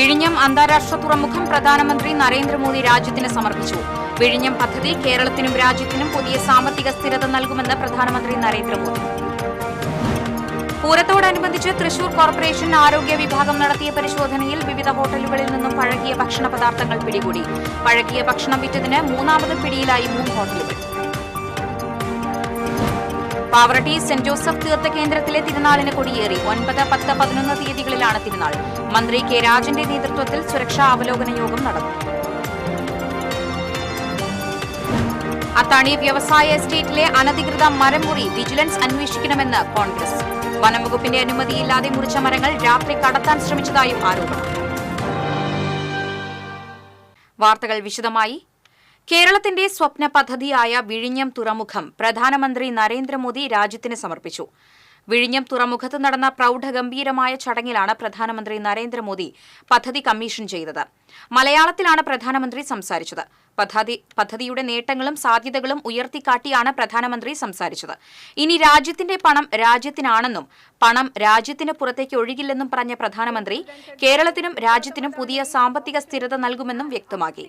വിഴിഞ്ഞം അന്താരാഷ്ട്ര തുറമുഖം പ്രധാനമന്ത്രി നരേന്ദ്രമോദി രാജ്യത്തിന് സമർപ്പിച്ചു. വിഴിഞ്ഞം പദ്ധതി കേരളത്തിനും രാജ്യത്തിനും പുതിയ സാമ്പത്തിക സ്ഥിരത നൽകുമെന്ന് പ്രധാനമന്ത്രി നരേന്ദ്രമോദി. പൂരത്തോടനുബന്ധിച്ച് തൃശൂർ കോർപ്പറേഷൻ ആരോഗ്യ വിഭാഗം നടത്തിയ പരിശോധനയിൽ വിവിധ ഹോട്ടലുകളിൽ നിന്നും പഴകിയ ഭക്ഷണ പദാർത്ഥങ്ങൾ പിടികൂടി. പഴകിയ ഭക്ഷണം വിറ്റതിന് മൂന്നാമത് പിടിയിലായി 3 ഹോട്ടലുകൾ. പാവറട്ടി സെന്റ് ജോസഫ് തീർത്ഥ കേന്ദ്രത്തിലെ തിരുനാളിന് കൊടിയേറി. 9, 10, 11 തീയതികളിലാണ് തിരുനാൾ. മന്ത്രി കെ രാജന്റെ നേതൃത്വത്തിൽ സുരക്ഷാ അവലോകന യോഗം നടന്നു. അത്താണി വ്യവസായ എസ്റ്റേറ്റിലെ അനധികൃത മരം മുറി വിജിലൻസ് അന്വേഷിക്കണമെന്ന് കോൺഗ്രസ്. വനംവകുപ്പിന്റെ അനുമതിയില്ലാതെ മുറിച്ച മരങ്ങൾ രാത്രി കടത്താൻ ശ്രമിച്ചതായും ആരോപണം. വാർത്തകൾ വിശദമായി. കേരളത്തിന്റെ സ്വപ്ന പദ്ധതിയായ വിഴിഞ്ഞം തുറമുഖം പ്രധാനമന്ത്രി നരേന്ദ്രമോദി രാജ്യത്തിന് സമർപ്പിച്ചു. വിഴിഞ്ഞം തുറമുഖത്ത് നടന്ന പ്രൌഢഗംഭീരമായ ചടങ്ങിലാണ് പ്രധാനമന്ത്രി നരേന്ദ്രമോദി പദ്ധതി കമ്മീഷൻ ചെയ്തത്. മലയാളത്തിലാണ് പ്രധാനമന്ത്രി സംസാരിച്ചത്. പദ്ധതിയുടെ നേട്ടങ്ങളും സാധ്യതകളും ഉയർത്തിക്കാട്ടിയാണ് പ്രധാനമന്ത്രി സംസാരിച്ചത്. ഇനി രാജ്യത്തിന്റെ പണം രാജ്യത്തിനാണെന്നും പണം രാജ്യത്തിന് പുറത്തേക്ക് ഒഴുകില്ലെന്നും പറഞ്ഞ പ്രധാനമന്ത്രി കേരളത്തിനും രാജ്യത്തിനും പുതിയ സാമ്പത്തിക സ്ഥിരത നൽകുമെന്നും വ്യക്തമാക്കി.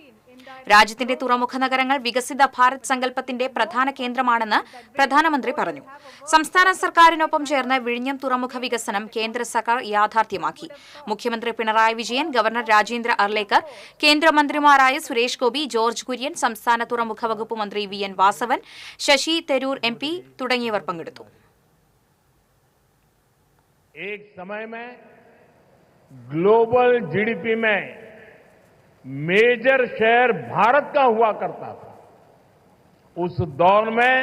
രാജ്യത്തിന്റെ തുറമുഖ നഗരങ്ങൾ വികസിത ഭാരത് സങ്കല്പത്തിന്റെ പ്രധാന കേന്ദ്രമാണെന്ന് പ്രധാനമന്ത്രി പറഞ്ഞു. സംസ്ഥാന സർക്കാരിനൊപ്പം ചേർന്ന് വിഴിഞ്ഞം തുറമുഖ വികസനം കേന്ദ്ര സർക്കാർ യാഥാർത്ഥ്യമാക്കി. മുഖ്യമന്ത്രി പിണറായി വിജയൻ, ഗവർണർ രാജേന്ദ്ര അർലേക്കർ, കേന്ദ്രമന്ത്രിമാരായ സുരേഷ് ഗോപി, ജോർജ് കുര്യൻ, സംസ്ഥാന തുറമുഖ വകുപ്പ് മന്ത്രി VN വാസവൻ, ശശി തരൂർ MP തുടങ്ങിയവർ പങ്കെടുത്തു. ग्लोबल GDP में मेजर शेयर भारत का हुआ करता था. उस दौर में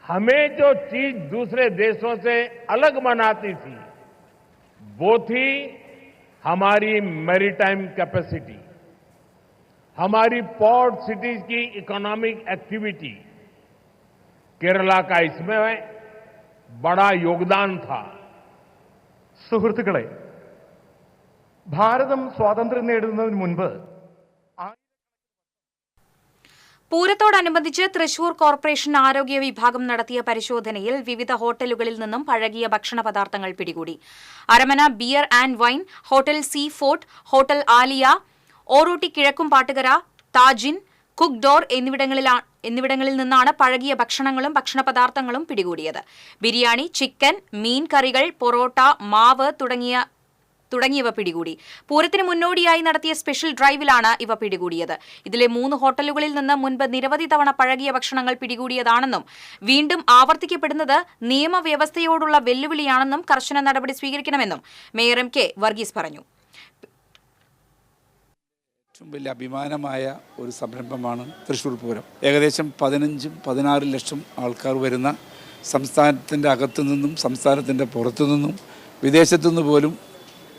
हमें जो चीज दूसरे देशों से अलग बनाती थी वो थी हमारी मैरीटाइम कैपेसिटी, हमारी पोर्ट सिटीज की इकोनॉमिक एक्टिविटी. केरला का इसमें बड़ा योगदान था. സുഹൃത്തുക്കളെ, ഭാരതം സ്വാതന്ത്ര്യം നേടുന്നതിന് മുൻപ് പൂരത്തോടനുബന്ധിച്ച് തൃശൂർ കോർപ്പറേഷൻ ആരോഗ്യ വിഭാഗം നടത്തിയ പരിശോധനയിൽ വിവിധ ഹോട്ടലുകളിൽ നിന്നും പഴകിയ ഭക്ഷണ പദാർത്ഥങ്ങൾ പിടികൂടി. Aramana beer and wine, hotel sea fort, hotel Aliya, ഓറൂട്ടി കിഴക്കുംപാട്ടുകര, താജിൻ, കുക്ക് ഡോർ എന്നിവിടങ്ങളിൽ നിന്നാണ് പഴകിയ ഭക്ഷണങ്ങളും ഭക്ഷണപദാർത്ഥങ്ങളും പിടികൂടിയത്. ബിരിയാണി, ചിക്കൻ, മീൻ കറികൾ, പൊറോട്ട, മാവ് തുടങ്ങിയവ പിടികൂടി. പൂരത്തിന് മുന്നോടിയായി നടത്തിയ സ്പെഷ്യൽ ഡ്രൈവിലാണ് ഇവ പിടികൂടിയത്. ഇതിലെ 3 ഹോട്ടലുകളിൽ നിന്ന് മുൻപ് നിരവധി തവണ പഴകിയ ഭക്ഷണങ്ങൾ പിടികൂടിയതാണെന്നും വീണ്ടും ആവർത്തിക്കപ്പെടുന്നത് നിയമവ്യവസ്ഥയോടുള്ള വെല്ലുവിളിയാണെന്നും കർശന നടപടി സ്വീകരിക്കണമെന്നും മേയർ MK വർഗീസ് പറഞ്ഞു. ഏറ്റവും വലിയ അഭിമാനമായ ഒരു സംരംഭമാണ് തൃശ്ശൂർ പൂരം. ഏകദേശം 15-16 ലക്ഷം ആൾക്കാർ വരുന്ന സംസ്ഥാനത്തിൻ്റെ അകത്തു നിന്നും സംസ്ഥാനത്തിൻ്റെ പുറത്തു നിന്നും വിദേശത്തുനിന്ന് പോലും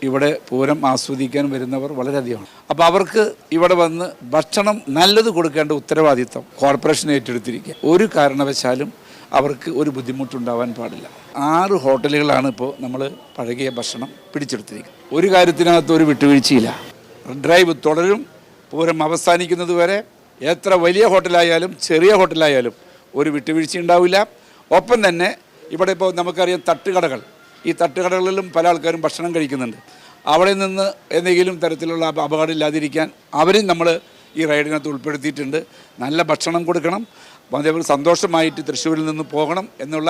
ഇവിടെ പൂരം ആസ്വദിക്കാൻ വരുന്നവർ വളരെയധികമാണ്. അപ്പോൾ അവർക്ക് ഇവിടെ വന്ന് ഭക്ഷണം നല്ലത് കൊടുക്കേണ്ട ഉത്തരവാദിത്വം കോർപ്പറേഷൻ ഏറ്റെടുത്തിരിക്കുക. ഒരു കാരണവശാലും അവർക്ക് ഒരു ബുദ്ധിമുട്ടുണ്ടാവാൻ പാടില്ല. 6 ഹോട്ടലുകളാണ് ഇപ്പോൾ നമ്മൾ പഴകിയ ഭക്ഷണം പിടിച്ചെടുത്തിരിക്കുന്നത്. ഒരു കാര്യത്തിനകത്ത് ഒരു വിട്ടുവീഴ്ചയില്ല. ഡ്രൈവ് തുടരും. പൂരം അവസാനിക്കുന്നത് വരെ എത്ര വലിയ ഹോട്ടലായാലും ചെറിയ ഹോട്ടലായാലും ഒരു വിട്ടുവീഴ്ച ഉണ്ടാവില്ല. ഒപ്പം തന്നെ ഇവിടെ ഇപ്പോൾ നമുക്കറിയാം തട്ടുകടകൾ, ഈ തട്ടുകടകളിലും പല ആൾക്കാരും ഭക്ഷണം കഴിക്കുന്നുണ്ട്. അവിടെ നിന്ന് എന്തെങ്കിലും തരത്തിലുള്ള അപകടം ഇല്ലാതിരിക്കാൻ അവരും നമ്മൾ ഈ റൈഡിനകത്ത് ഉൾപ്പെടുത്തിയിട്ടുണ്ട്. നല്ല ഭക്ഷണം കൊടുക്കണം, അതേപോലെ സന്തോഷമായിട്ട് തൃശ്ശൂരിൽ നിന്ന് പോകണം എന്നുള്ള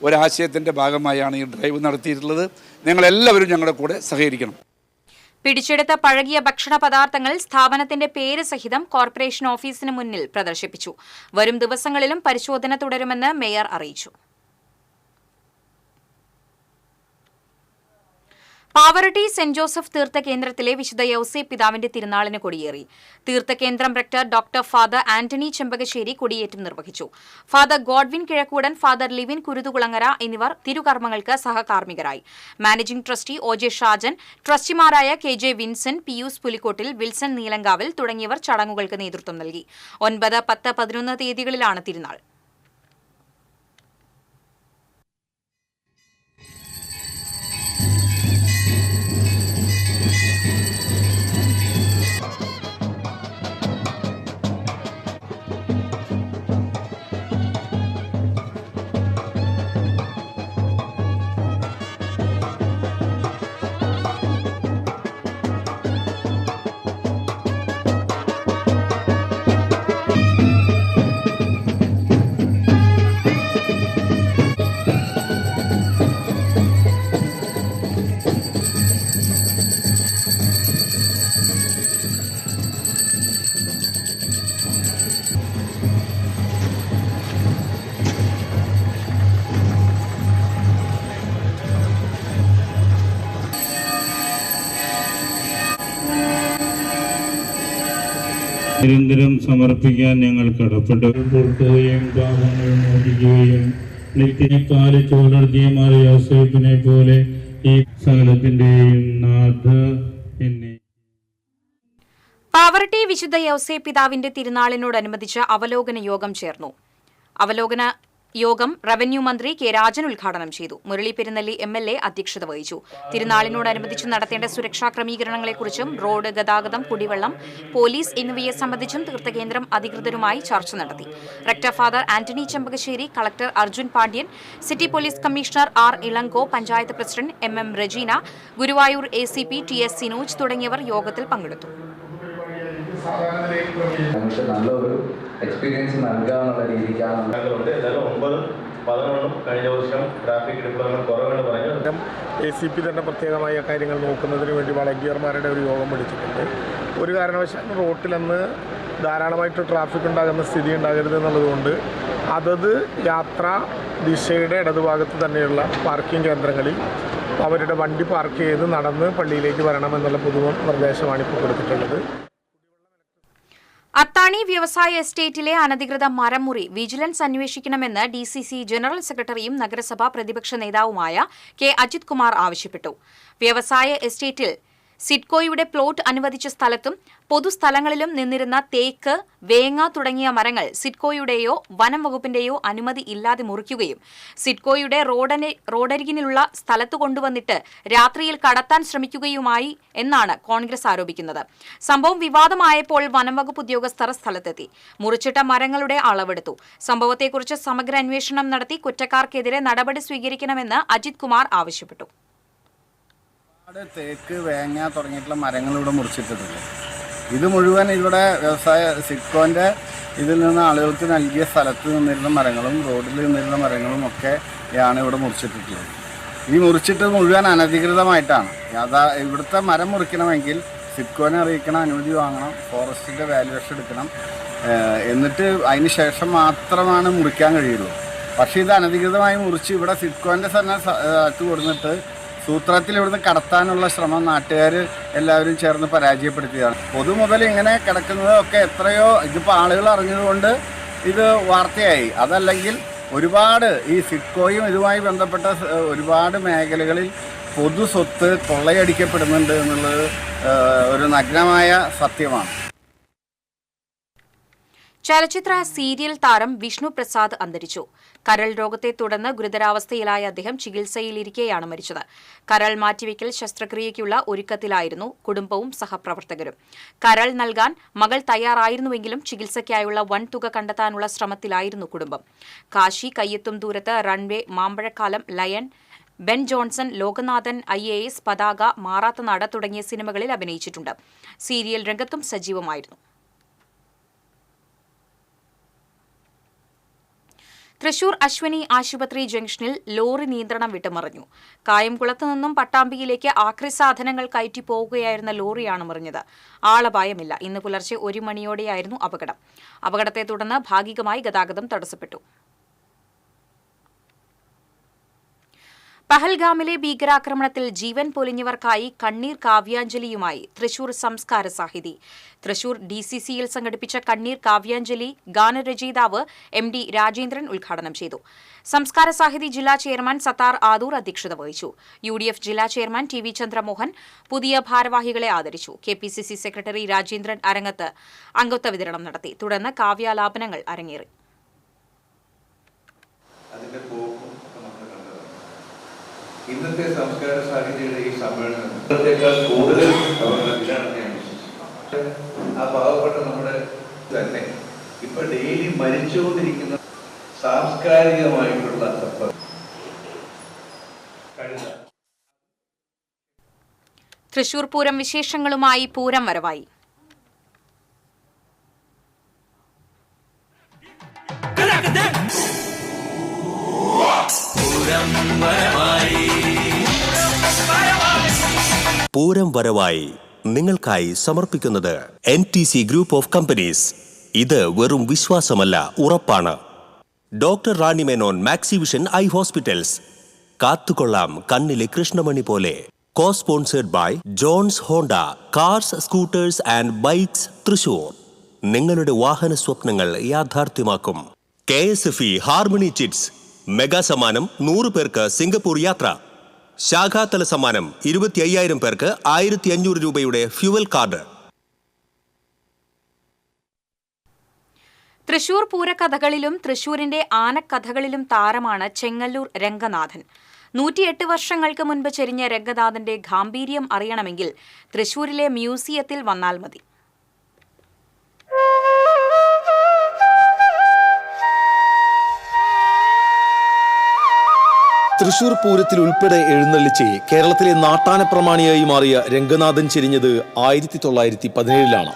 ഒരാശയത്തിൻ്റെ ഭാഗമായാണ് ഈ ഡ്രൈവ് നടത്തിയിട്ടുള്ളത്. നിങ്ങളെല്ലാവരും ഞങ്ങളുടെ കൂടെ സഹകരിക്കണം. പിടിച്ചെടുത്ത പഴകിയ ഭക്ഷണ പദാർത്ഥങ്ങൾ സ്ഥാപനത്തിന്റെ പേര് സഹിതം കോർപ്പറേഷൻ ഓഫീസിന് മുന്നിൽ പ്രദർശിപ്പിച്ചു. വരും ദിവസങ്ങളിലും പരിശോധന തുടരുമെന്ന് മേയർ അറിയിച്ചു. പാവറട്ടി സെന്റ് ജോസഫ് തീർത്ഥ കേന്ദ്രത്തിലെ വിശുദ്ധ യൗസേപ്പ് പിതാവിന്റെ തിരുനാളിന് കൊടിയേറി. തീർത്ഥകേന്ദ്രം rector doctor father Antony Chembakassery കൊടിയേറ്റം നിർവഹിച്ചു. ഫാദർ ഗോഡ്വിൻ കിഴക്കൂടൻ, ഫാദർ ലിവിൻ കുരുതുകുളങ്ങര എന്നിവർ തിരുകർമ്മങ്ങൾക്ക് സഹകാർമ്മികരായി. മാനേജിംഗ് ട്രസ്റ്റി OJ ഷാജൻ, ട്രസ്റ്റിമാരായ KJ വിൻസെന്റ്, പിയൂസ് പുലിക്കോട്ടിൽ, വിൽസൺ നീലങ്കാവിൽ തുടങ്ങിയവർ ചടങ്ങുകൾക്ക് നേതൃത്വം നൽകി. 9, 10, 11 തീയതികളിലാണ് തിരുനാൾ. നിരന്തരം സമർപ്പിക്കാൻ ഞങ്ങൾ കടപ്പെട്ടു. പൊറുക്കുകയും പാപങ്ങൾ മോചിക്കുകയും നിത്യനെ പാലിച്ചു വളർത്തിയ യോസേപ്പിനെ പോലെ ഈ സകലത്തിന്റെയും നാഥ എന്നെ. പാവറട്ടി വിശുദ്ധ യൗസേ പിതാവിന്റെ തിരുനാളിനോടനുബന്ധിച്ച് അവലോകന യോഗം ചേർന്നു. അവലോകന യോഗം റവന്യൂ മന്ത്രി കെ രാജൻ ഉദ്ഘാടനം ചെയ്തു. മുരളി പെരുന്നല്ലി MLA അധ്യക്ഷത വഹിച്ചു. തിരുനാളിനോടനുബന്ധിച്ച് നടത്തേണ്ട സുരക്ഷാ ക്രമീകരണങ്ങളെക്കുറിച്ചും റോഡ് ഗതാഗതം, കുടിവെള്ളം, പോലീസ് എന്നിവയെ സംബന്ധിച്ചും തീർത്ഥകേന്ദ്രം അധികൃതരുമായി ചർച്ച നടത്തി. Rector father Antony Chempakassery, collector Arjun Pandian, city police commissioner R. Ilango, panchayat president MM Rejeena, Guruvayur ACP TS Sinoj തുടങ്ങിയവർ യോഗത്തിൽ പങ്കെടുത്തു. നമുക്ക് നല്ലൊരു എക്സ്പീരിയൻസ് നൽകാനുള്ള രീതിക്കാണ്. എന്നാലും 9-11 കഴിഞ്ഞ വർഷം ട്രാഫിക് ഡിപ്ലോയ്മെന്റ് കുറവാണ് പറഞ്ഞു. ACP തന്നെ പ്രത്യേകമായ കാര്യങ്ങൾ നോക്കുന്നതിന് വേണ്ടി വളണ്ടിയർമാരുടെ ഒരു യോഗം വിളിച്ചിട്ടുണ്ട്. ഒരു കാരണവശാലും റോട്ടിലന്ന് ധാരാളമായിട്ട് ട്രാഫിക് ഉണ്ടാകുന്ന സ്ഥിതി ഉണ്ടാകരുത് എന്നുള്ളതുകൊണ്ട് അതത് യാത്രാ ദിശയുടെ ഇടതുഭാഗത്ത് തന്നെയുള്ള പാർക്കിംഗ് കേന്ദ്രങ്ങളിൽ അവരുടെ വണ്ടി പാർക്ക് ചെയ്ത് നടന്ന് പള്ളിയിലേക്ക് വരണമെന്നുള്ള പൊതു നിർദ്ദേശമാണ് ഇപ്പോൾ കൊടുത്തിട്ടുള്ളത്. അത്താണി വ്യവസായ എസ്റ്റേറ്റിലെ അനധികൃത മരംമുറി വിജിലൻസ് അന്വേഷിക്കണമെന്ന് DCC ജനറൽ സെക്രട്ടറിയും നഗരസഭാ പ്രതിപക്ഷ നേതാവുമായ K. അജിത് കുമാർ ആവശ്യപ്പെട്ടു. വ്യവസായ എസ്റ്റേറ്റിൽ സിഡ്കോയുടെ പ്ലോട്ട് അനുവദിച്ച സ്ഥലത്തും പൊതുസ്ഥലങ്ങളിലും നിന്നിരുന്ന തേക്ക്, വേങ്ങ തുടങ്ങിയ മരങ്ങൾ സിഡ്കോയുടെയോ വനം വകുപ്പിന്റെയോ അനുമതി ഇല്ലാതെ മുറിക്കുകയും സിഡ്കോയുടെ റോഡരികിലുള്ള സ്ഥലത്ത് കൊണ്ടുവന്നിട്ട് രാത്രിയിൽ കടത്താൻ ശ്രമിക്കുകയുമായി എന്നാണ് കോൺഗ്രസ് ആരോപിക്കുന്നത്. സംഭവം വിവാദമായപ്പോൾ വനംവകുപ്പ് ഉദ്യോഗസ്ഥർ സ്ഥലത്തെത്തി മുറിച്ചിട്ട മരങ്ങളുടെ അളവെടുത്തു. സംഭവത്തെക്കുറിച്ച് സമഗ്ര അന്വേഷണം നടത്തി കുറ്റക്കാർക്കെതിരെ നടപടി സ്വീകരിക്കണമെന്ന് അജിത് കുമാർ ആവശ്യപ്പെട്ടു. തേക്ക്, വേങ്ങ തുടങ്ങിയിട്ടുള്ള മരങ്ങൾ ഇവിടെ മുറിച്ചിട്ടിട്ടുണ്ട്. ഇത് മുഴുവൻ ഇവിടെ വ്യവസായ സിഡ്കോൻ്റെ ഇതിൽ നിന്ന് ആളുകൾക്ക് നൽകിയ സ്ഥലത്ത് നിന്നിരുന്ന മരങ്ങളും റോഡിൽ നിന്നിരുന്ന മരങ്ങളും ഒക്കെയാണ് ഇവിടെ മുറിച്ചിട്ടുള്ളത്. ഈ മുറിച്ചിട്ട് മുഴുവൻ അനധികൃതമായിട്ടാണ്. ഇവിടുത്തെ മരം മുറിക്കണമെങ്കിൽ സിഡ്കോനെ അറിയിക്കണം, അനുമതി വാങ്ങണം, ഫോറസ്റ്റിൻ്റെ വാല്യുവേഷൻ എടുക്കണം, എന്നിട്ട് അതിന് ശേഷം മാത്രമാണ് മുറിക്കാൻ കഴിയുള്ളൂ. പക്ഷേ ഇത് അനധികൃതമായി മുറിച്ച് ഇവിടെ സിഡ്കോൻ്റെ തന്നെ സ്ഥലത്ത് കൊടുത്തിട്ട് സൂത്രത്തിൽ ഇവിടുന്ന് കടത്താനുള്ള ശ്രമം നാട്ടുകാർ എല്ലാവരും ചേർന്ന് പരാജയപ്പെടുത്തിയതാണ്. പൊതുമുതൽ ഇങ്ങനെ കിടക്കുന്നതൊക്കെ എത്രയോ ഇതിപ്പോൾ ആളുകൾ അറിഞ്ഞതുകൊണ്ട് ഇത് വാർത്തയായി. അതല്ലെങ്കിൽ ഒരുപാട് ഈ സിഡ്കോയും ഇതുമായി ബന്ധപ്പെട്ട ഒരുപാട് മേഖലകളിൽ പൊതു സ്വത്ത് കൊള്ളയടിക്കപ്പെടുന്നുണ്ട് എന്നുള്ളത് ഒരു നഗ്നമായ സത്യമാണ്. ചലച്ചിത്ര സീരിയൽ താരം വിഷ്ണു പ്രസാദ് അന്തരിച്ചു. കരൾ രോഗത്തെ തുടർന്ന് ഗുരുതരാവസ്ഥയിലായ അദ്ദേഹം ചികിത്സയിലിരിക്കെയാണ് മരിച്ചത്. കരൾ മാറ്റിവെക്കൽ ശസ്ത്രക്രിയയ്ക്കുള്ള ഒരുക്കത്തിലായിരുന്നു കുടുംബവും സഹപ്രവർത്തകരും. കരൾ നൽകാൻ മകൾ തയ്യാറായിരുന്നുവെങ്കിലും ചികിത്സയ്ക്കായുള്ള വൻതുക കണ്ടെത്താനുള്ള ശ്രമത്തിലായിരുന്നു കുടുംബം. കാശി, കയ്യെത്തും ദൂരത്ത്, റൺവേ, മാമ്പഴക്കാലം, ലയൺ, ബെൻ ജോൺസൺ, ലോകനാഥൻ, IAS, പതാക, മാറാത്ത നട തുടങ്ങിയ സിനിമകളിൽ അഭിനയിച്ചിട്ടുണ്ട്. സീരിയൽ രംഗത്തും സജീവമായിരുന്നു. തൃശൂർ അശ്വനി ആശുപത്രി ജംഗ്ഷനിൽ ലോറി നിയന്ത്രണം വിട്ടുമറിഞ്ഞു. കായംകുളത്ത് നിന്നും പട്ടാമ്പിയിലേക്ക് ആക്രി സാധനങ്ങൾ കയറ്റി പോവുകയായിരുന്ന ലോറിയാണ് മറിഞ്ഞത്. ആളപായമില്ല. ഇന്ന് പുലർച്ചെ 1 മണിയോടെയായിരുന്നു അപകടം. അപകടത്തെ തുടർന്ന് ഭാഗികമായി ഗതാഗതം തടസ്സപ്പെട്ടു. പഹൽഗാമിലെ ഭീകരാക്രമണത്തിൽ ജീവൻ പൊലിഞ്ഞവർക്കായി കണ്ണീർ കാവ്യാഞ്ജലിയുമായി തൃശൂർ സംസ്കാര സാഹിതി. തൃശൂർ DCCയിൽ സംഘടിപ്പിച്ച കണ്ണീർ കാവ്യാഞ്ജലി ഗാനരചയിതാവ് MD രാജേന്ദ്രൻ ഉദ്ഘാടനം ചെയ്തു. സംസ്കാര സാഹിതി ജില്ലാ ചെയർമാൻ സത്താർ ആദൂർ അധ്യക്ഷത വഹിച്ചു. UDF ജില്ലാ ചെയർമാൻ TV ചന്ദ്രമോഹൻ പുതിയ ഭാരവാഹികളെ ആദരിച്ചു. KPCC സെക്രട്ടറി രാജേന്ദ്രൻ അരങ്ങത്ത് അംഗത്വ വിതരണം നടത്തി. തുടർന്ന് കാവ്യാലാപനങ്ങൾ അരങ്ങേറി. ഇന്നത്തെ സംസ്കാര സാഹിത്യയുടെ ഈ സമ്മേളനത്തേക്കാൾ കൂടുതൽ ഇതാണ് ഞാൻ വിശ്വസിക്കുന്നത്. ആ പാവപ്പെട്ട നമ്മുടെ തന്നെ ഇപ്പൊ ഡെയിലി മരിച്ചുകൊണ്ടിരിക്കുന്ന സാംസ്കാരികമായിട്ടുള്ള തൃശൂർ പൂരം വിശേഷങ്ങളുമായി പൂരം വരവായി. പൂരം വരവായി നിങ്ങൾക്കായി സമർപ്പിക്കുന്നത് NTC ഗ്രൂപ്പ് ഓഫ് കമ്പനീസ്. ഇത് വെറും വിശ്വാസമല്ല, ഉറപ്പാണ്. Doctor Rani Menon Maxivision eye hospitals. കാത്തുകൊള്ളാം കണ്ണിലെ കൃഷ്ണമണി പോലെ. Co sponsored by Johns Honda cars, scooters and bikes Thrissur. നിങ്ങളുടെ വാഹന സ്വപ്നങ്ങൾ യാഥാർത്ഥ്യമാക്കും. KSFE ഹാർമണി ചിറ്റ്സ് മെഗാ സമ്മാനം 100 പേർക്ക് സിംഗപ്പൂർ യാത്ര. ശാഖാതല സമ്മാനം 25,000 പേർക്ക് 1,500 രൂപയുടെ ഫ്യൂവൽ കാർഡ്. തൃശൂർ പൂരകഥകളിലും തൃശൂരിന്റെ ആനക്കഥകളിലും താരമാണ് ചെങ്ങല്ലൂർ രംഗനാഥൻ. 108 വർഷങ്ങൾക്ക് മുൻപ് ചെരിഞ്ഞ രംഗനാഥന്റെ ഗാംഭീര്യം അറിയണമെങ്കിൽ തൃശൂരിലെ മ്യൂസിയത്തിൽ വന്നാൽ മതി. തൃശൂർ പൂരത്തിൽ ഉൾപ്പെടെ എഴുന്നള്ളിച്ച് കേരളത്തിലെ നാട്ടാന പ്രമാണിയായി മാറിയ രംഗനാഥൻ ചെരിഞ്ഞത് 1917-ലാണ്.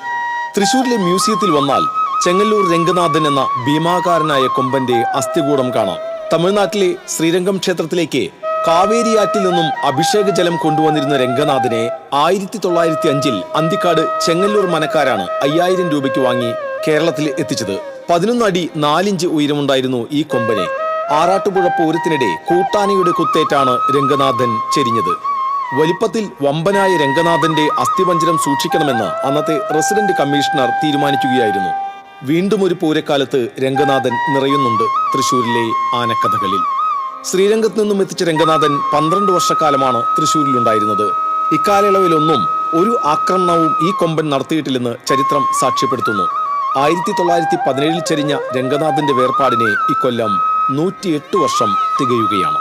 തൃശൂരിലെ മ്യൂസിയത്തിൽ വന്നാൽ ചെങ്ങല്ലൂർ രംഗനാഥൻ എന്ന ഭീമാകാരനായ കൊമ്പന്റെ അസ്ഥികൂടം കാണാം. തമിഴ്നാട്ടിലെ ശ്രീരംഗം ക്ഷേത്രത്തിലേക്ക് കാവേരിയാറ്റിൽ നിന്നും അഭിഷേക ജലം കൊണ്ടുവന്നിരുന്ന രംഗനാഥനെ 1905-ൽ അന്തിക്കാട് ചെങ്ങല്ലൂർ മനക്കാരാണ് 5,000 രൂപയ്ക്ക് വാങ്ങി കേരളത്തിൽ എത്തിച്ചത്. 11 അടി 4 ഇഞ്ച് ഉയരമുണ്ടായിരുന്നു ഈ കൊമ്പനെ. ആറാട്ടുപുഴ പൂരത്തിനിടെ കൂട്ടാനയുടെ കുത്തേറ്റാണ് രംഗനാഥൻ ചെരിഞ്ഞത്. വലിപ്പത്തിൽ വമ്പനായ രംഗനാഥന്റെ അസ്ഥിപഞ്ജരം സൂക്ഷിക്കണമെന്ന് അന്നത്തെ റെസിഡന്റ് കമ്മീഷണർ തീരുമാനിക്കുകയായിരുന്നു. വീണ്ടും ഒരു പൂരക്കാലത്ത് രംഗനാഥൻ നിറയുന്നുണ്ട് തൃശൂരിലെ ആനക്കഥകളിൽ. ശ്രീരംഗത്ത് നിന്നും എത്തിച്ച രംഗനാഥൻ 12 വർഷക്കാലമാണ് തൃശൂരിലുണ്ടായിരുന്നത്. ഇക്കാലയളവിലൊന്നും ഒരു ആക്രമണവും ഈ കൊമ്പൻ നടത്തിയിട്ടില്ലെന്ന് ചരിത്രം സാക്ഷ്യപ്പെടുത്തുന്നു. 1917-ൽ ചെരിഞ്ഞ രംഗനാഥന്റെ വേർപാടിനെ ഇക്കൊല്ലം 108 വർഷം തികയുകയാണ്.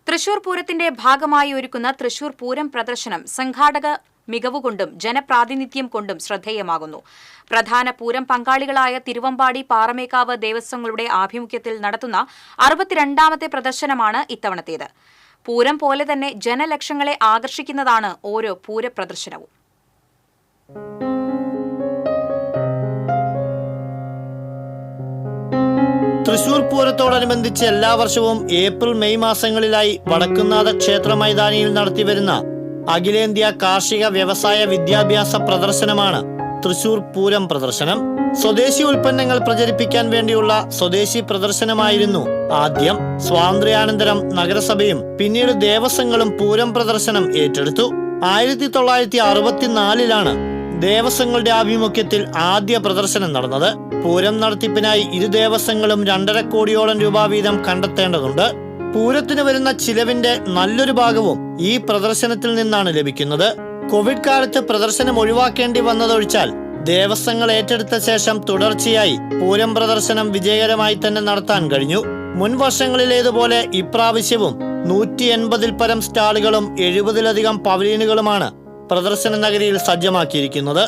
തൃശൂർ പൂരത്തിന്റെ ഭാഗമായി ഒരുക്കുന്ന തൃശൂർ പൂരം പ്രദർശനം സംഘാടക മികവുകൊണ്ടും ജനപ്രാതിനിധ്യം കൊണ്ടും ശ്രദ്ധേയമാകുന്നു. പ്രധാന പൂരം പങ്കാളികളായ തിരുവമ്പാടി പാറമേക്കാവ് ദേവസ്വങ്ങളുടെ ആഭിമുഖ്യത്തിൽ നടത്തുന്ന 62ാമത്തെ പ്രദർശനമാണ് ഇത്തവണത്തേത്. പൂരം പോലെ തന്നെ ജനലക്ഷങ്ങളെ ആകർഷിക്കുന്നതാണ് ഓരോ പൂരപ്രദർശനവും. തൃശൂർ പൂരത്തോടനുബന്ധിച്ച് എല്ലാ വർഷവും ഏപ്രിൽ മെയ് മാസങ്ങളിലായി വടക്കുംനാഥ ക്ഷേത്ര മൈതാനിയിൽ നടത്തിവരുന്ന അഖിലേന്ത്യാ കാർഷിക വ്യവസായ വിദ്യാഭ്യാസ പ്രദർശനമാണ് തൃശൂർ പൂരം പ്രദർശനം. സ്വദേശി ഉൽപ്പന്നങ്ങൾ പ്രചരിപ്പിക്കാൻ വേണ്ടിയുള്ള സ്വദേശി പ്രദർശനമായിരുന്നു ആദ്യം. സ്വാതന്ത്ര്യാനന്തരം നഗരസഭയും പിന്നീട് ദേവസ്വങ്ങളും പൂരം പ്രദർശനം ഏറ്റെടുത്തു. 1964-ലാണ് ദേവസ്വങ്ങളുടെ ആഭിമുഖ്യത്തിൽ ആദ്യ പ്രദർശനം നടന്നത്. പൂരം നടത്തിപ്പിനായി ഇരു ദേവസ്വങ്ങളും 2.5 കോടിയോളം രൂപ വീതം കണ്ടെത്തേണ്ടതുണ്ട്. പൂരത്തിന് വരുന്ന ചിലവിന്റെ നല്ലൊരു ഭാഗവും ഈ പ്രദർശനത്തിൽ നിന്നാണ് ലഭിക്കുന്നത്. കോവിഡ് കാലത്ത് പ്രദർശനം ഒഴിവാക്കേണ്ടി വന്നതൊഴിച്ചാൽ ദേവസ്വങ്ങൾ ഏറ്റെടുത്ത ശേഷം തുടർച്ചയായി പൂരം പ്രദർശനം വിജയകരമായി തന്നെ നടത്താൻ കഴിഞ്ഞു. മുൻ വർഷങ്ങളിലേതുപോലെ ഇപ്രാവശ്യവും 180-ൽ പരം സ്റ്റാളുകളും 70-ലധികം പവലിയനുകളുമാണ് പ്രദർശന നഗരിയിൽ സജ്ജമാക്കിയിരിക്കുന്നത്.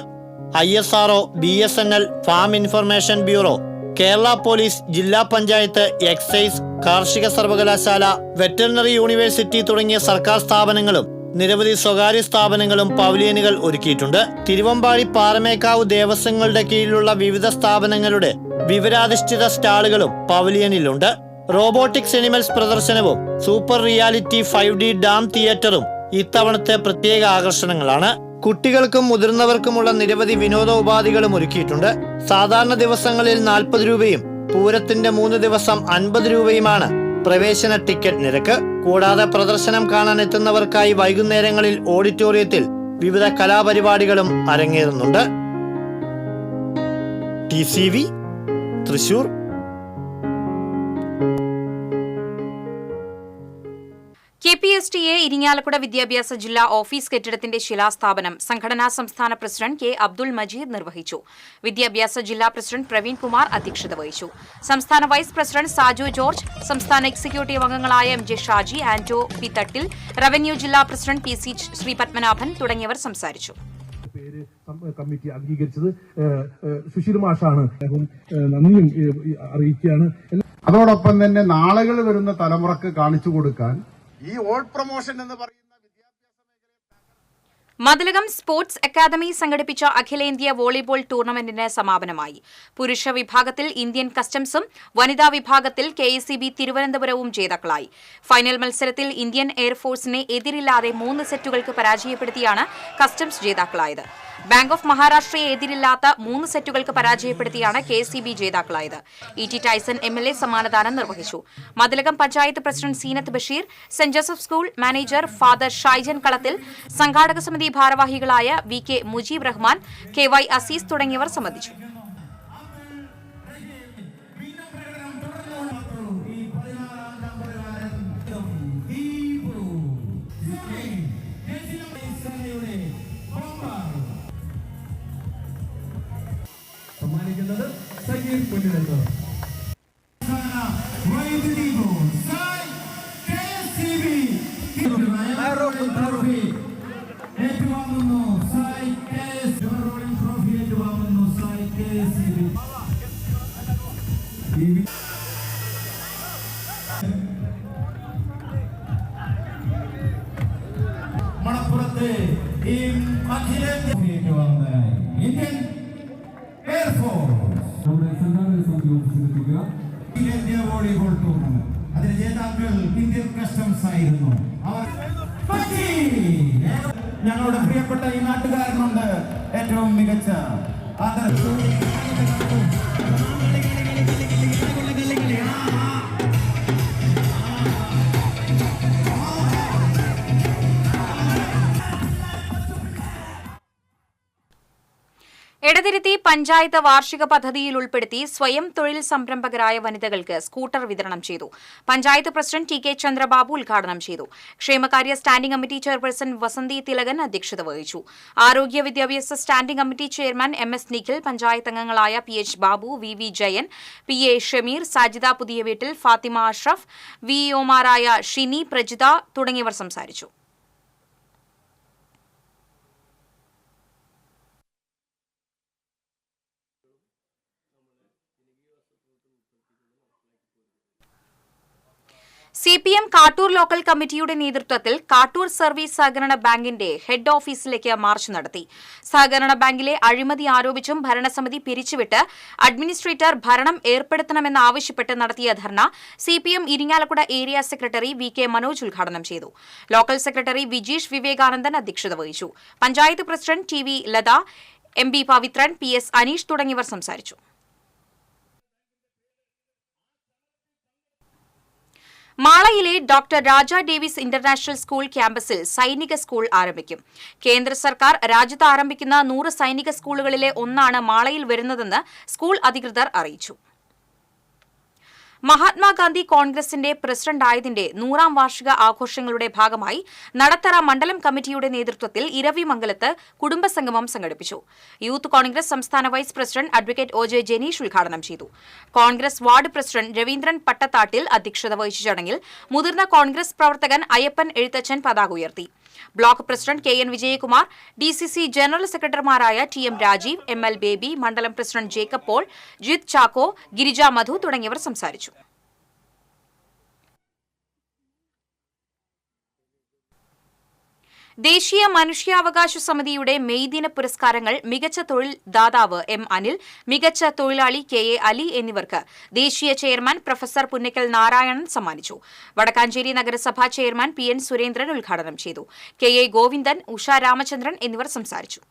ISRO, BSNL, farm information bureau, Kerala police, ജില്ലാ പഞ്ചായത്ത്, എക്സൈസ്, കാർഷിക സർവകലാശാല, വെറ്ററിനറി യൂണിവേഴ്സിറ്റി തുടങ്ങിയ സർക്കാർ സ്ഥാപനങ്ങളും നിരവധി സ്വകാര്യ സ്ഥാപനങ്ങളും പവലിയനുകൾ ഒരുക്കിയിട്ടുണ്ട്. തിരുവമ്പാടി പാറമേക്കാവ് ദേവസ്വങ്ങളുടെ കീഴിലുള്ള വിവിധ സ്ഥാപനങ്ങളുടെ വിവരാധിഷ്ഠിത സ്റ്റാളുകളും പവലിയനിലുണ്ട്. റോബോട്ടിക്സ് അനിമൽസ് പ്രദർശനവും സൂപ്പർ റിയാലിറ്റി 5D ഡാം തിയേറ്ററും ഇത്തവണത്തെ പ്രത്യേക ആകർഷണങ്ങളാണ്. കുട്ടികൾക്കും മുതിർന്നവർക്കുമുള്ള നിരവധി വിനോദോപാധികളും ഒരുക്കിയിട്ടുണ്ട്. സാധാരണ ദിവസങ്ങളിൽ 40 രൂപയും പൂരത്തിന്റെ 3 ദിവസം 50 രൂപയുമാണ് പ്രവേശന ടിക്കറ്റ് നിരക്ക്. കൂടാതെ പ്രദർശനം കാണാൻ എത്തുന്നവർക്കായി വൈകുന്നേരങ്ങളിൽ ഓഡിറ്റോറിയത്തിൽ വിവിധ കലാപരിപാടികളും അരങ്ങേറുന്നുണ്ട്. TCV തൃശൂർ. KPSTA ഇരിങ്ങാലക്കുട വിദ്യാഭ്യാസ ജില്ലാ ഓഫീസ് കെട്ടിടത്തിന്റെ ശിലാസ്ഥാപനം സംഘടനാ സംസ്ഥാന പ്രസിഡന്റ് K. അബ്ദുൾ മജീദ് നിർവഹിച്ചു. വിദ്യാഭ്യാസ ജില്ലാ പ്രസിഡന്റ് പ്രവീൺ കുമാർ അധ്യക്ഷത വഹിച്ചു. സംസ്ഥാന വൈസ് പ്രസിഡന്റ് സാജു ജോർജ്, സംസ്ഥാന എക്സിക്യൂട്ടീവ് അംഗങ്ങളായ MJ ഷാജി, ആന്റോ പി തട്ടിൽ, റവന്യൂ ജില്ലാ പ്രസിഡന്റ് PC ശ്രീ പത്മനാഭൻ തുടങ്ങിയവർ സംസാരിച്ചു. കമ്മിറ്റി അംഗീകരിച്ചത് സുശീൽ മാഷാണ്. നന്ദിയും അറിയിക്കുകയാണ്. അതോടൊപ്പം തന്നെ നാളുകൾ വരുന്ന തലമുറക്ക് കാണിച്ചു കൊടുക്കാൻ ഈ ഓൾഡ് പ്രൊമോഷൻ എന്ന് പറയുന്ന മതിലകം സ്പോർട്സ് അക്കാദമി സംഘടിപ്പിച്ച അഖിലേന്ത്യാ വോളിബോൾ ടൂർണമെന്റിന് സമാപനമായി. പുരുഷ വിഭാഗത്തിൽ ഇന്ത്യൻ കസ്റ്റംസും വനിതാ വിഭാഗത്തിൽ KSEB തിരുവനന്തപുരവും ജേതാക്കളായി. ഫൈനൽ മത്സരത്തിൽ ഇന്ത്യൻ എയർഫോഴ്സിനെ എതിരില്ലാതെ 3 സെറ്റുകൾക്ക് പരാജയപ്പെടുത്തിയാണ് കസ്റ്റംസ് ജേതാക്കളായത്. ബാങ്ക് ഓഫ് മഹാരാഷ്ട്രയെ എതിരില്ലാത്ത 3 സെറ്റുകൾക്ക് പരാജയപ്പെടുത്തിയാണ് KCB ജേതാക്കളായത്. E.T. ടൈസൺ MLA സമ്മാനദാനം നിർവഹിച്ചു. Mathilakam panchayat president Seenath Basheer, Saint Joseph school manager father Shaijan Kalathil, സംഘാടക സമിതി ഭാരവാഹികളായ VK മുജീബ് റഹ്മാൻ, KY അസീസ് തുടങ്ങിയവർ സംബന്ധിച്ചു. മണപ്പുറത്തെ ഈ അഖിലേന്ത്യാ ഇന്ത്യൻ എയർഫോഴ്സ് അഖിലേന്ത്യാ വോളിബോൾ ടൂർണമെന്റ് അതിലെ ജേതാക്കൾ ഇന്ത്യൻ കസ്റ്റംസ് ആയിരുന്നു. അവർ ഞങ്ങളുടെ പ്രിയപ്പെട്ട ഈ നാട്ടുകാരനുണ്ട് ഏറ്റവും മികച്ച എടതിരുത്തി പഞ്ചായത്ത് വാർഷിക പദ്ധതിയിൽ ഉൾപ്പെടുത്തി സ്വയം തൊഴിൽ സംരംഭകരായ വനിതകൾക്ക് സ്കൂട്ടർ വിതരണം ചെയ്തു. പഞ്ചായത്ത് പ്രസിഡന്റ് TK ചന്ദ്രബാബു ഉദ്ഘാടനം ചെയ്തു. ക്ഷേമകാര്യ standing committee chairperson Vasanthi Thilakan അധ്യക്ഷത വഹിച്ചു. ആരോഗ്യ വിദ്യാഭ്യാസ standing committee chairman MS Nikhil, panchayat അംഗങ്ങളായ PH Babu, VV Jayan, PA Shameer, Sajida പുതിയവീട്ടിൽ, ഫാത്തിമ അഷ്റഫ്, VEOമാരായ ഷിനി, പ്രജിത തുടങ്ങിയവർ സംസാരിച്ചു. CPM കാട്ടൂർ ലോക്കൽ കമ്മിറ്റിയുടെ നേതൃത്വത്തിൽ കാട്ടൂർ സർവീസ് സഹകരണ ബാങ്കിന്റെ ഹെഡ് ഓഫീസിലേക്ക് മാർച്ച് നടത്തി. സഹകരണ ബാങ്കിലെ അഴിമതി ആരോപിച്ചും ഭരണസമിതി പിരിച്ചുവിട്ട് അഡ്മിനിസ്ട്രേറ്റർ ഭരണം ഏർപ്പെടുത്തണമെന്നാവശ്യപ്പെട്ട് നടത്തിയ ധർണ CPM Irinjalakuda area secretary VK Manoj ഉദ്ഘാടനം ചെയ്തു. ലോക്കൽ സെക്രട്ടറി വിജീഷ് വിവേകാനന്ദൻ അധ്യക്ഷത വഹിച്ചു. Panchayat president TV Latha, MB Pavithran, PS Aneesh തുടങ്ങിയവർ സംസാരിച്ചു. മാളയിലെ ഡോക്ടർ രാജ ഡേവിസ് ഇന്റർനാഷണൽ സ്കൂൾ ക്യാമ്പസിൽ സൈനിക സ്കൂൾ ആരംഭിക്കും. കേന്ദ്ര സർക്കാർ രാജ്യത്ത് ആരംഭിക്കുന്ന 100 സൈനിക സ്കൂളുകളിലെ ഒന്നാണ് മാളയിൽ വരുന്നതെന്ന് സ്കൂൾ അധികൃതർ അറിയിച്ചു. മഹാത്മാഗാന്ധി കോൺഗ്രസിന്റെ പ്രസിഡന്റായതിന്റെ 100ാം വാർഷിക ആഘോഷങ്ങളുടെ ഭാഗമായി നടത്തറ മണ്ഡലം കമ്മിറ്റിയുടെ നേതൃത്വത്തിൽ ഇരവിമംഗലത്ത് കുടുംബസംഗമം സംഘടിപ്പിച്ചു. യൂത്ത് കോൺഗ്രസ് സംസ്ഥാന vice president advocate OJ Janeesh ഉദ്ഘാടനം ചെയ്തു. കോൺഗ്രസ് വാർഡ് പ്രസിഡന്റ് രവീന്ദ്രൻ പട്ടത്താട്ടിൽ അധ്യക്ഷത വഹിച്ച ചടങ്ങിൽ മുതിർന്ന കോൺഗ്രസ് പ്രവർത്തകൻ അയ്യപ്പൻ എഴുത്തച്ഛൻ പതാക ഉയർത്തി. Block president KN Vijayakumar, DCC general സെക്രട്ടറിമാരായ TM രാജീവ്, ML ബേബി, മണ്ഡലം പ്രസിഡന്റ് ജേക്കബ് പോൾ, ജിത് ചാക്കോ, ഗിരിജ മധു തുടങ്ങിയവർ സംസാരിച്ചു. ദേശീയ മനുഷ്യാവകാശ സമിതിയുടെ മെയ് ദിന പുരസ്കാരങ്ങൾ മികച്ച തൊഴിൽ ദാതാവ് M അനിൽ, മികച്ച തൊഴിലാളി KA അലി എന്നിവർക്ക് ദേശീയ ചെയർമാൻ പ്രൊഫസർ പുന്നക്കൽ നാരായണൻ സമ്മാനിച്ചു. വടക്കാഞ്ചേരി നഗരസഭാ ചെയർമാൻ PN സുരേന്ദ്രൻ ഉദ്ഘാടനം ചെയ്തു. KA ഗോവിന്ദൻ, ഉഷ രാമചന്ദ്രൻ എന്നിവർ സംസാരിച്ചു.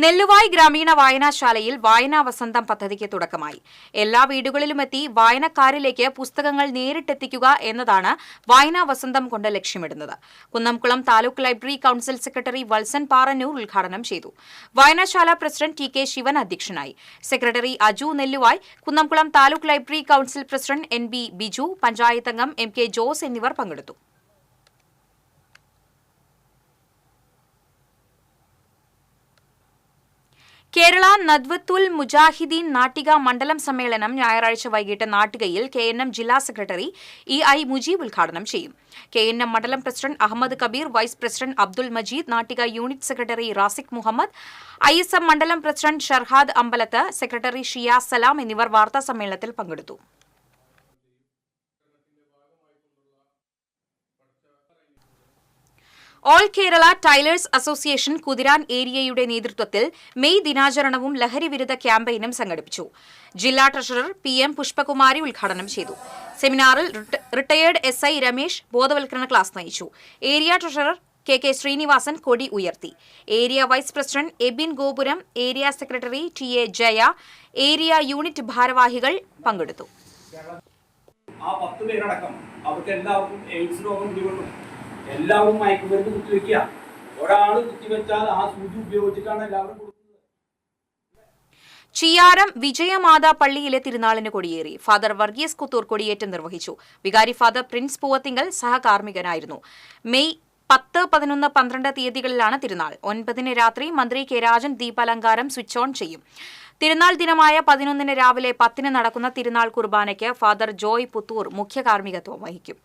നെല്ലുവായ് ഗ്രാമീണ വായനാശാലയിൽ വായനാ വസന്തം പദ്ധതിക്ക് തുടക്കമായി. എല്ലാ വീടുകളിലുമെത്തി വായനക്കാരിലേക്ക് പുസ്തകങ്ങൾ നേരിട്ടെത്തിക്കുക എന്നതാണ് വായനാ വസന്തം കൊണ്ട് ലക്ഷ്യമിടുന്നത്. Kunnamkulam taluk library council secretary Valsan Parannur ഉദ്ഘാടനം ചെയ്തു. വായനാശാല പ്രസിഡന്റ് TK ശിവൻ അധ്യക്ഷനായി. Secretary Aju Nelluvai, Kunnamkulam taluk library council president NB Biju, panchayat അംഗം MK ജോസ് എന്നിവർ പങ്കെടുത്തു. കേരള നദ്വത്തുൽ മുജാഹിദീൻ നാട്ടിക മണ്ഡലം സമ്മേളനം ഞായറാഴ്ച വൈകിട്ട് നാട്ടികയിൽ KNM ജില്ലാ സെക്രട്ടറി EI മുജീബ് ഉദ്ഘാടനം ചെയ്യും. KNM മണ്ഡലം president Ahammed Kabeer, vice president Abdul Majeed, Nattika unit secretary Rasiq Muhammad, ISM മണ്ഡലം പ്രസിഡന്റ് ഷർഹാദ് അമ്പലത്ത്, സെക്രട്ടറി ഷിയ സലാം എന്നിവർ വാർത്താ സമ്മേളനത്തിൽ പങ്കെടുത്തു. All Kerala tailors association Kuthiran ഏരിയയുടെ നേതൃത്വത്തിൽ മെയ് ദിനാചരണവും ലഹരിവിരുദ്ധ ക്യാമ്പയിനും സംഘടിപ്പിച്ചു. ജില്ലാ ട്രഷറർ PM പുഷ്പകുമാരി ഉദ്ഘാടനം ചെയ്തു. സെമിനാറിൽ റിട്ടയേർഡ് SI രമേശ് ബോധവൽക്കരണ ക്ലാസ് നയിച്ചു. ഏരിയ ട്രഷറർ കെ ശ്രീനിവാസൻ കൊടി ഉയർത്തി. ഏരിയ വൈസ് പ്രസിഡന്റ് എബിൻ ഗോപുരം, area secretary TA Jaya, area unit ഭാരവാഹികൾ പങ്കെടുത്തു. ആ 10 പേരടക്കം അവർക്ക് എല്ലാവർക്കും എയ്ഡ്സ് രോഗം പിടികൊള്ളും. എല്ലാവരും മയക്കുമരുന്ന് കുത്തിവെക്കുക. ഒരാൾ കുത്തിവെച്ചാൽ ആ സൂചി ഉപയോഗിച്ചിട്ടാണ് എല്ലാവരും കൊടുക്കുന്നത്. ചിയാരം വിജയമാതാ പള്ളിയിലെ തിരുനാളിന് കൊടിയേറി. ഫാദർ വർഗീസ് കുത്തൂർ കൊടിയേറ്റം നിർവഹിച്ചു. വികാരി ഫാദർ പ്രിൻസ് പൂവത്തിങ്കൽ സഹകാർമ്മികനായിരുന്നു. മെയ് 10, 11, 12 തീയതികളിലാണ് തിരുനാൾ. 9 രാത്രി മന്ത്രി കെ രാജൻ ദീപാലങ്കാരം സ്വിച്ച് ഓൺ ചെയ്യും. തിരുനാൾ ദിനമായ 11 രാവിലെ 10 നടക്കുന്ന തിരുനാൾ കുർബാനയ്ക്ക് ഫാദർ ജോയ് പുത്തൂർ മുഖ്യ കാർമ്മികത്വം വഹിക്കും.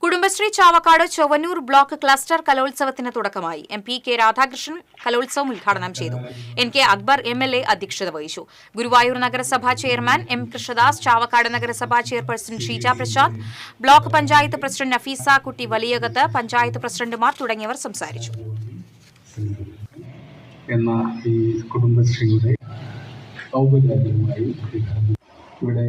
കുടുംബശ്രീ ചാവക്കാട് ചൊവ്വന്നൂർ ബ്ലോക്ക് ക്ലസ്റ്റർ കലോത്സവത്തിന് തുടക്കമായി. MP കെ രാധാകൃഷ്ണൻ കലോത്സവം ഉദ്ഘാടനം ചെയ്തു. NK അക്ബർ MLA അധ്യക്ഷത വഹിച്ചു. ഗുരുവായൂർ നഗരസഭാ ചെയർമാൻ M കൃഷ്ണദാസ്, ചാവക്കാട് നഗരസഭാ chairperson Sheeja Prasanth, block panchayat president Nafeesa Kutty Valiyakath, panchayat പ്രസിഡന്റുമാർ തുടങ്ങിയവർ സംസാരിച്ചു. എന്ന ഈ കുടുംബശ്രീയുടെ ഔപചാരികമായി ഇവിടെ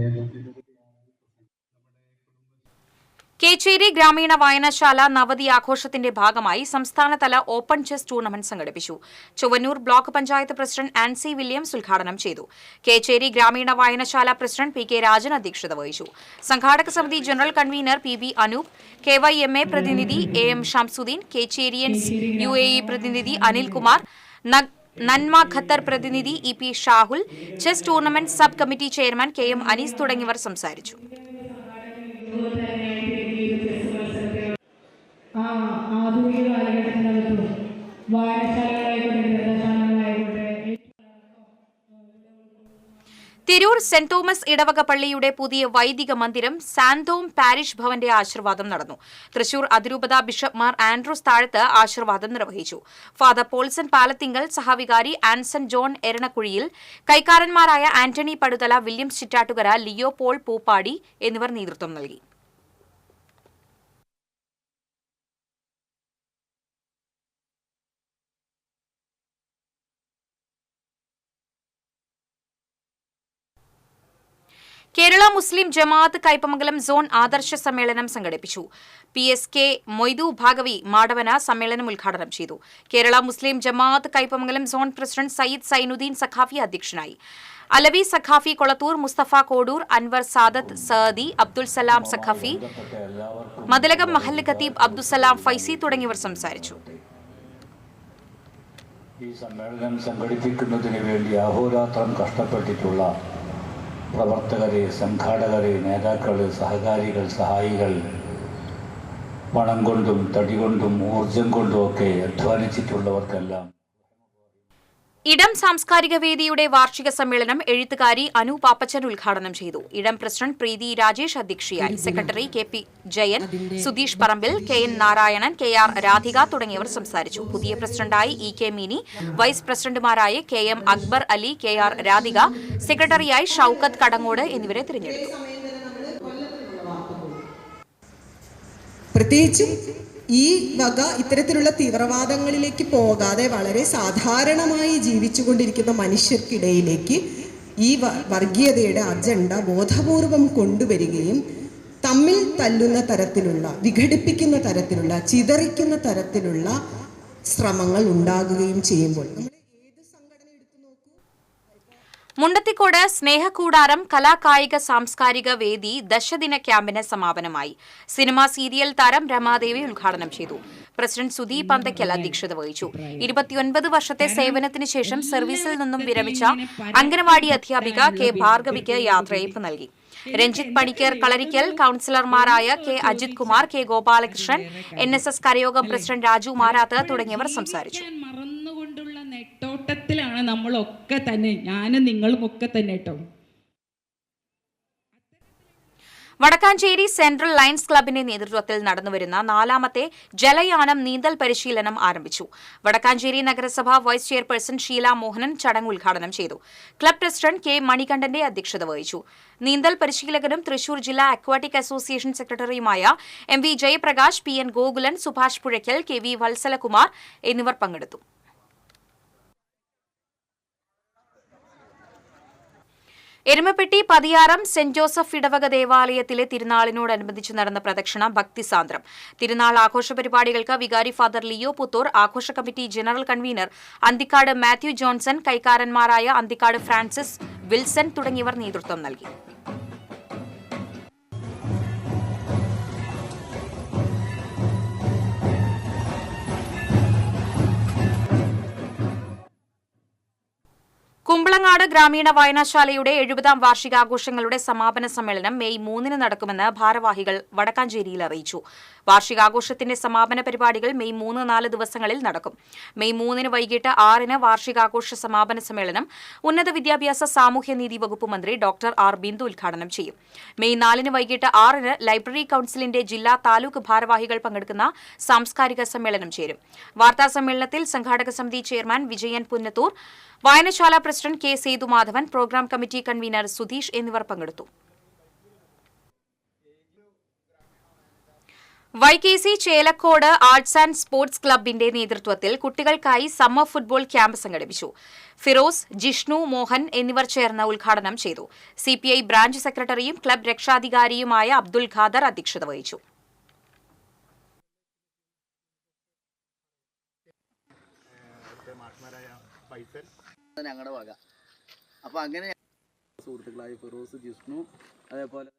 കേച്ചേരി ഗ്രാമീണ വായനശാല നവതി ആഘോഷത്തിന്റെ ഭാഗമായി സംസ്ഥാനതല ഓപ്പൺ ചെസ് ടൂർണമെന്റ് സംഘടിപ്പിച്ചു. Chowwannur block panchayat president Ancy Williams ഉദ്ഘാടനം ചെയ്തു. കേച്ചേരി ഗ്രാമീണ വായനശാല പ്രസിഡന്റ് PK രാജൻ അധ്യക്ഷത വഹിച്ചു. സംഘാടക സമിതി general convener PB Anoop, KYMA പ്രതിനിധി AM ഷംസുദ്ദീൻ, കേച്ചേരിയൻസ് UAE പ്രതിനിധി അനിൽകുമാർ, നന്മ ഖത്തർ പ്രതിനിധി EP Shahul, chess tournament sub committee chairman KM Anees തുടങ്ങിയവർ സംസാരിച്ചു. ആധുനിക കാലഘട്ടത്തിനകത്തും വായനശാലകളായിക്കോട്ടെ. തിരൂർ സെന്റ് തോമസ് ഇടവക പള്ളിയുടെ പുതിയ വൈദിക മന്ദിരം സാന്തോം പാരിഷ് ഭവന്റെ ആശീർവാദം നടന്നു. തൃശൂർ അതിരൂപത ബിഷപ്പ് മാർ ആൻഡ്രൂസ് താഴത്ത് ആശീർവാദം നിർവഹിച്ചു. ഫാദർ പോൾസൺ പാലത്തിങ്കൽ, സഹവികാരി ആൻസൺ ജോൺ എരണക്കുഴിയിൽ, കൈക്കാരന്മാരായ ആന്റണി പടുതല, വില്യംസ് ചിറ്റാട്ടുകര, ലിയോ പോൾ പൂപ്പാടി എന്നിവർ നേതൃത്വം നൽകി. കേരള മുസ്ലിം ജമാഅത്ത് കൈപ്പമംഗലം സോൺ ആദർശ സമ്മേളനം സംഘടിപ്പിച്ചു. PSK മൊയ്തു ഭാഗവി മാടവന സമ്മേളനം ഉദ്ഘാടനം ചെയ്തു. Kerala Muslim Jamaath Kaipamangalam zone president Sayyid Zainuddin Saqafi അധ്യക്ഷനായി. അലവി സഖാഫി കൊളത്തൂർ, മുസ്തഫ കോഡൂർ, അൻവർ സാദത്ത് സഅദി, അബ്ദുൽ സലാം സഖാഫി, മദലകം മഹല്ല് ഖത്തീബ് അബ്ദുസലാം ഫൈസി തുടങ്ങിയവർ സംസാരിച്ചു. ഈ സമ്മേളനം സംഘടിപ്പിക്കുന്നതിന് വേണ്ടി അഹോരാത്രം കഷ്ടപ്പെട്ടിട്ടുള്ള പ്രവർത്തകരെ, സംഘാടകരെ, നേതാക്കൾ, സഹകാരികൾ, സഹായികൾ, പണം കൊണ്ടും തടി കൊണ്ടും ഊർജം കൊണ്ടും ഒക്കെ അധ്വാനിച്ചിട്ടുള്ളവർക്കെല്ലാം ഇടം സാംസ്കാരിക വേദിയുടെ വാർഷിക സമ്മേളനം എഴുത്തുകാരി അനു പാപ്പച്ചൻ ഉദ്ഘാടനം ചെയ്തു. ഇടം പ്രസിഡന്റ് പ്രീതി രാജേഷ് അധ്യക്ഷയായി. Secretary KP Jayan, Sudheesh Parambil, KN Narayanan, KR Radhika തുടങ്ങിയവർ സംസാരിച്ചു. പുതിയ പ്രസിഡന്റായി EK മിനി, വൈസ് പ്രസിഡന്റുമാരായ KM അക്ബർ അലി, KR രാധിക, സെക്രട്ടറിയായി ഷൌക്കത്ത് കടങ്ങോട് എന്നിവരെ തിരഞ്ഞെടുത്തു. പ്രത്യേകിച്ചും ഈ വക ഇത്തരത്തിലുള്ള തീവ്രവാദങ്ങളിലേക്ക് പോകാതെ വളരെ സാധാരണമായി ജീവിച്ചുകൊണ്ടിരിക്കുന്ന മനുഷ്യർക്കിടയിലേക്ക് ഈ വർഗീയതയുടെ അജണ്ട ബോധപൂർവം കൊണ്ടുവരികയും തമ്മിൽ തല്ലുന്ന തരത്തിലുള്ള, വിഘടിപ്പിക്കുന്ന തരത്തിലുള്ള, ചിതറിക്കുന്ന തരത്തിലുള്ള ശ്രമങ്ങൾ ഉണ്ടാകുകയും ചെയ്യുമ്പോൾ മുണ്ടത്തിക്കോട് സ്നേഹക്കൂടാരം കലാകായിക സാംസ്കാരിക വേദി ദശദിന ക്യാമ്പിന് സമാപനമായി. സിനിമാ സീരിയൽ താരം രമാദേവി ഉദ്ഘാടനം ചെയ്തു. പ്രസിഡന്റ് സുദീപ് പന്തയ്ക്കൽ അധ്യക്ഷത വഹിച്ചു. 29 വർഷത്തെ സേവനത്തിന് ശേഷം സർവീസിൽ നിന്നും വിരമിച്ച അംഗനവാടി അധ്യാപിക K ഭാർഗവിക്ക് യാത്രയയപ്പ് നൽകി. രഞ്ജിത്ത് പണിക്കർ കളരിക്കൽ, കൌൺസിലർമാരായ K Ajith Kumar, K Gopalakrishnan, NSS Karayogam president Raju Marath തുടങ്ങിയവർ സംസാരിച്ചു. നെട്ടോട്ടത്തിലാണ് നമ്മളൊക്കെ തന്നെ, ഞാനും നിങ്ങളും ഒക്കെ തന്നെ കേട്ടോ. വടക്കാഞ്ചേരി സെൻട്രൽ ലയൺസ് ക്ലബിന്റെ നേതൃത്വത്തിൽ നടന്നുവരുന്ന 4ാമത്തെ ജലയാനം നീന്തൽ പരിശീലനം ആരംഭിച്ചു. വടക്കാഞ്ചേരി നഗരസഭ വൈസ് ചെയർപേഴ്സൺ ഷീല മോഹനൻ ചടങ്ങ് ഉദ്ഘാടനം ചെയ്തു. ക്ലബ് പ്രസിഡന്റ് K മണികണ്ഠന്റെ അധ്യക്ഷത വഹിച്ചു. നീന്തൽ പരിശീലകനും തൃശൂർ ജില്ലാ അക്വാട്ടിക് അസോസിയേഷൻ സെക്രട്ടറിയുമായ MV Jayaprakash, PN Gokulan, Subhash Puzhakkal, KV Vatsalakumar എന്നിവർ പങ്കെടുത്തു. എരുമപ്പെട്ടി പതിയാറം സെന്റ് ജോസഫ് ഇടവക ദേവാലയത്തിലെ തിരുനാളിനോടനുബന്ധിച്ച് നടന്ന പ്രദക്ഷിണ ഭക്തിസാന്ദ്രം. തിരുനാൾ ആഘോഷ പരിപാടികൾക്ക് വികാരി ഫാദർ ലിയോ പുത്തൂർ, ആഘോഷ committee general convener Anthikkad Mathew Johnson, കൈക്കാരന്മാരായ അന്തിക്കാട് ഫ്രാൻസിസ്, വിൽസൺ തുടങ്ങിയവർ നേതൃത്വം നൽകി. കുമ്പളങ്ങാട് ഗ്രാമീണ വായനശാലയുടെ 70ാം വാർഷികാഘോഷങ്ങളുടെ സമാപന സമ്മേളനം മെയ് 3 നടക്കുമെന്ന് ഭാരവാഹികൾ വടക്കാഞ്ചേരിയിൽ അറിയിച്ചു. വാർഷികാഘോഷത്തിന്റെ സമാപന പരിപാടികൾ മെയ് 3-4 ദിവസങ്ങളിൽ നടക്കും. മെയ് 3 വൈകിട്ട് 6 വാർഷികാഘോഷ സമാപന സമ്മേളനം ഉന്നത വിദ്യാഭ്യാസ സാമൂഹ്യനീതി വകുപ്പ് മന്ത്രി ഡോക്ടർ ആർ ബിന്ദു ഉദ്ഘാടനം ചെയ്യും. മെയ് 4 വൈകിട്ട് 6 ലൈബ്രറി കൌൺസിലിന്റെ ജില്ലാ താലൂക്ക് ഭാരവാഹികൾ പങ്കെടുക്കുന്ന സാംസ്കാരിക സമ്മേളനം ചേരും. വാർത്താ സമ്മേളനത്തിൽ സംഘാടക സമിതി ചെയർമാൻ വിജയൻ പുന്നത്തൂർ, വായനശാല president K Sethumadhavan, programme committee convener Sudheesh എന്നിവർ പങ്കെടുത്തു. YKC Chelakkode arts and sports ക്ലബിന്റെ നേതൃത്വത്തിൽ കുട്ടികൾക്കായി സമ്മർ ഫുട്ബോൾ ക്യാമ്പ് സംഘടിപ്പിച്ചു. ഫിറോസ്, ജിഷ്ണു, മോഹൻ എന്നിവർ ചേർന്ന് ഉദ്ഘാടനം ചെയ്തു. സിപിഐ ബ്രാഞ്ച് സെക്രട്ടറിയും ക്ലബ് രക്ഷാധികാരിയുമായ അബ്ദുൽ ഖാദർ അധ്യക്ഷത വഹിച്ചു. ഞങ്ങളുടെ വക അപ്പൊ അങ്ങനെ സുഹൃത്തുക്കളായ ഫിറോസ്, ജിഷ്ണു, അതേപോലെ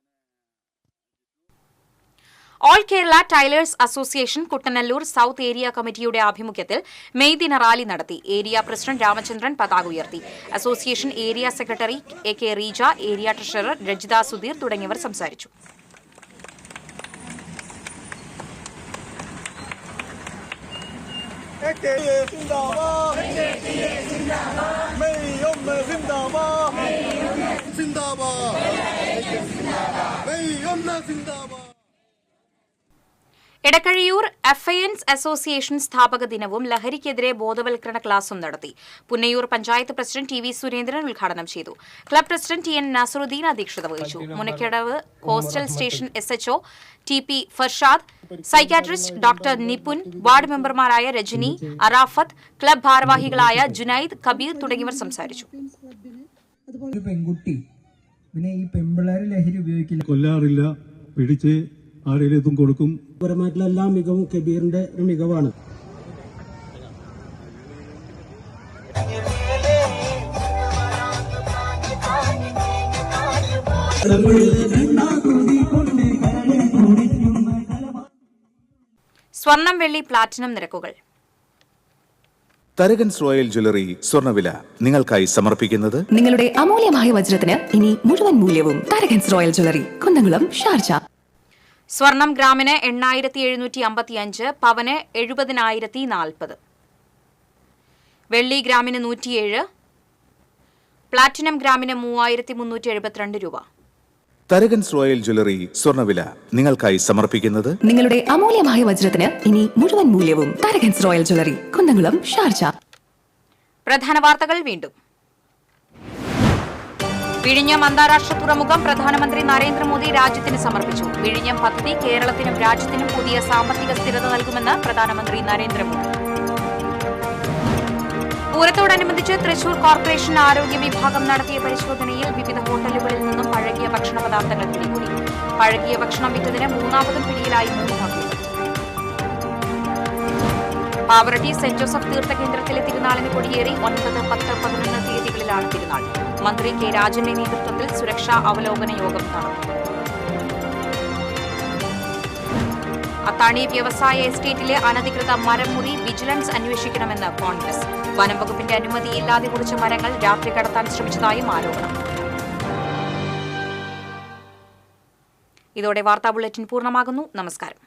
all Kerala tailors association Kuttanellur south area കമ്മിറ്റിയുടെ ആഭിമുഖ്യത്തിൽ മെയ് ദിന റാലി നടത്തി. ഏരിയ പ്രസിഡന്റ് രാമചന്ദ്രൻ പതാക ഉയർത്തി. Association area secretary A K Reeja, area treasurer Rajitha Sudheer തുടങ്ങിയവർ സംസാരിച്ചു. എടക്കഴിയൂർ എഫ്ഐഎൻസ് അസോസിയേഷൻ സ്ഥാപക ദിനവും ലഹരിക്കെതിരെ ബോധവൽക്കരണ ക്ലാസും നടത്തി. Punnayur panchayat president T V Surendran ഉദ്ഘാടനം ചെയ്തു. Club president T N Nasaruddin അധ്യക്ഷത വഹിച്ചു. Munakkadavu coastal station SHO T P Farshad, psychiatrist doctor Nipun, ward മെമ്പർമാരായ രജനി, അറാഫത്ത്, ക്ലബ് ഭാരവാഹികളായ ജുനൈദ്, കബീർ തുടങ്ങിയവർ സംസാരിച്ചു. പെൺകുട്ടി പിന്നെ ഈ പെൺപിള്ളേരെ ലഹരി ഉപയോഗിക്കില്ല, കൊല്ലാറില്ല, പിടിച്ച് ആരെയും കൊടുക്കും. പരമായിട്ടുള്ള എല്ലാ മികവും കബീറിന്റെ ഒരു മികവാണ്. സ്വർണം, വെള്ളി, പ്ലാറ്റിനം നിരക്കുകൾ. തരകൻസ് റോയൽ ജ്വല്ലറി സ്വർണ്ണവില നിങ്ങൾക്കായി സമർപ്പിക്കുന്നത് നിങ്ങളുടെ അമൂല്യമായ വജ്രത്തിന് ഇനി മുഴുവൻ മൂല്യവും Tharakans royal jewellery, Kunnamkulam, Sharjah. സ്വർണം ഗ്രാമിന് 8,755, പവന് 70,040, വെള്ളി ഗ്രാമിന് 107, പ്ലാറ്റിനം ഗ്രാമിന് 3,372 രൂപ. തരകൻസ് റോയൽ ജ്വല്ലറി സ്വർണ്ണവില നിങ്ങൾക്കായി സമർപ്പിക്കുന്നത് നിങ്ങളുടെ അമൂല്യമായ വജ്രത്തിന് ഇനി മുഴുവൻ മൂല്യവും Tharakans royal jewellery, Kunnamkulam, Sharjah. പ്രധാന വാർത്തകൾ വീണ്ടും. വിഴിഞ്ഞം അന്താരാഷ്ട്ര തുറമുഖം പ്രധാനമന്ത്രി നരേന്ദ്രമോദി രാജ്യത്തിന് സമർപ്പിച്ചു. വിഴിഞ്ഞം പദ്ധതി കേരളത്തിനും രാജ്യത്തിനും പുതിയ സാമ്പത്തിക സ്ഥിരത നൽകുമെന്ന് പ്രധാനമന്ത്രി നരേന്ദ്രമോദി. പൂരത്തോടനുബന്ധിച്ച് തൃശൂർ കോർപ്പറേഷൻ ആരോഗ്യ വിഭാഗം നടത്തിയ പരിശോധനയിൽ വിവിധ ഹോട്ടലുകളിൽ നിന്നും പഴകിയ ഭക്ഷണ പദാർത്ഥങ്ങൾ പിടികൂടി. പഴകിയ ഭക്ഷണം വിറ്റതിന് 3ാമതും പിടിയിലായി 3 ഭക്തർ. പാവറട്ടി സെന്റ് ജോസഫ് തീർത്ഥകേന്ദ്രത്തിലെ തിരുനാളിന് കൊടിയേറി 9, 10, 11 തീയതികളിലാണ് തിരുനാൾ. മന്ത്രി കെ രാജന്റെ നേതൃത്വത്തിൽ സുരക്ഷാ അവലോകന യോഗം നടന്നു. അത്താണി വ്യവസായ എസ്റ്റേറ്റിലെ അനധികൃത മരം മുറി വിജിലൻസ് അന്വേഷിക്കണമെന്ന് കോൺഗ്രസ്. വനം വകുപ്പിന്റെ അനുമതിയില്ലാതെ മുറിച്ച മരങ്ങൾ രാത്രി കടത്താൻ ശ്രമിച്ചതായും ആരോപണം. ഇതോടെ വാർത്താ ബുള്ളറ്റിൻ പൂർണ്ണമാകുന്നു. നമസ്കാരം.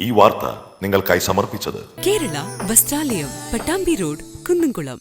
ഈ വാർത്ത നിങ്ങൾക്കായി സമർപ്പിച്ചത് കേരള വസ്ത്രാലയം, പട്ടാമ്പി റോഡ്, കുന്നംകുളം.